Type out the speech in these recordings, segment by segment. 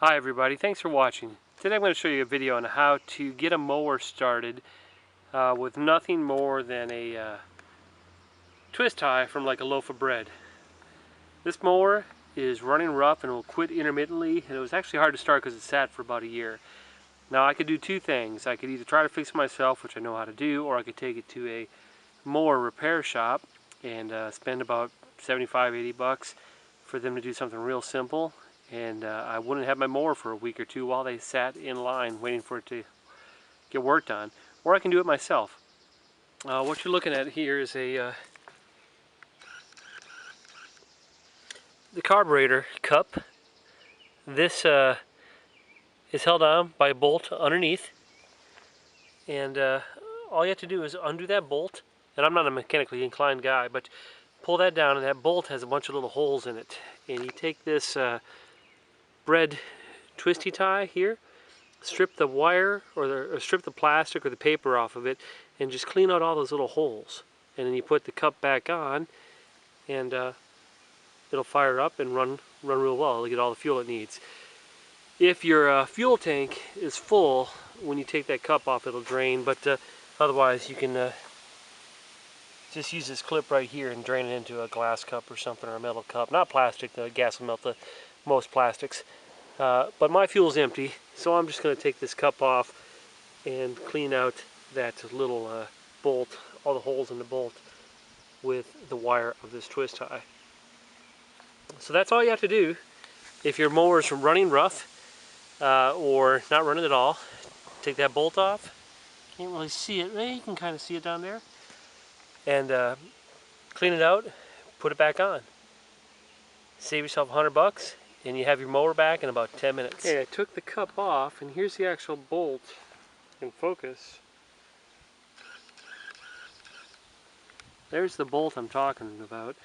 Hi everybody, thanks for watching. Today I'm going to show you a video on how to get a mower started with nothing more than a twist tie from like a loaf of bread. This mower is running rough and will quit intermittently, and it was actually hard to start because it sat for about a year. Now I could do two things. I could either try to fix it myself, which I know how to do, or I could take it to a mower repair shop and spend about 75-80 bucks for them to do something real simple, and I wouldn't have my mower for a week or two while they sat in line waiting for it to get work done. Or I can do it myself. What you're looking at here is the carburetor cup. This is held on by a bolt underneath, and all you have to do is undo that bolt. And I'm not a mechanically inclined guy, but pull that down, and that bolt has a bunch of little holes in it. And you take this bread twisty tie here, strip the wire or strip the plastic or the paper off of it, and just clean out all those little holes. And then you put the cup back on, and it'll fire up and run real well. It'll get all the fuel it needs. If your fuel tank is full, when you take that cup off, it'll drain. But otherwise, you can just use this clip right here and drain it into a glass cup or something, or a metal cup. Not plastic. The gas will melt most plastics. But my fuel's empty, so I'm just going to take this cup off and clean out that little bolt, all the holes in the bolt, with the wire of this twist tie. So that's all you have to do. If your mower's running rough or not running at all, take that bolt off. Can't really see it. You can kind of see it down there. And clean it out, put it back on. Save yourself 100 bucks, and you have your mower back in about 10 minutes. Okay, I took the cup off, and here's the actual bolt in focus. There's the bolt I'm talking about,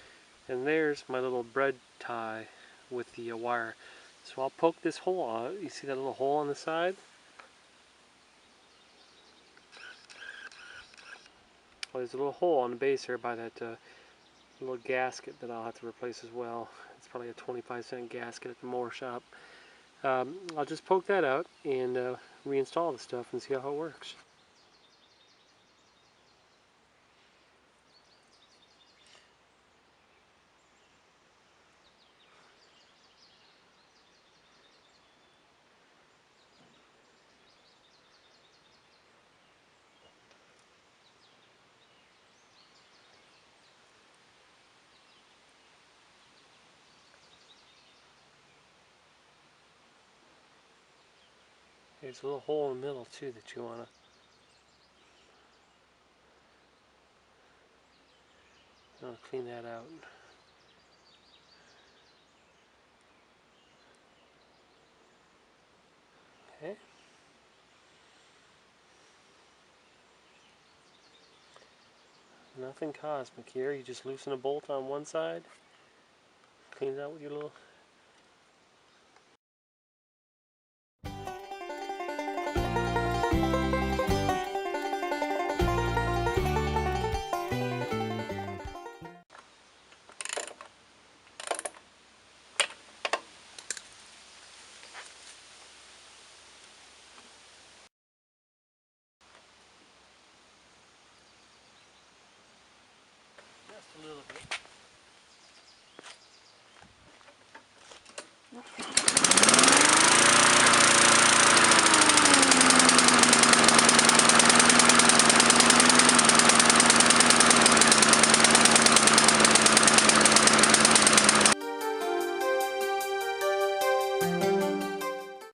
and there's my little bread tie with the wire. So I'll poke this hole out. You see that little hole on the side? Well, there's a little hole on the base here by that little gasket that I'll have to replace as well. It's probably a 25-cent gasket at the mower shop. I'll just poke that out and reinstall the stuff and see how it works. There's a little hole in the middle too that you want to clean that out. Okay. Nothing cosmic here. You just loosen a bolt on one side, clean it out with your little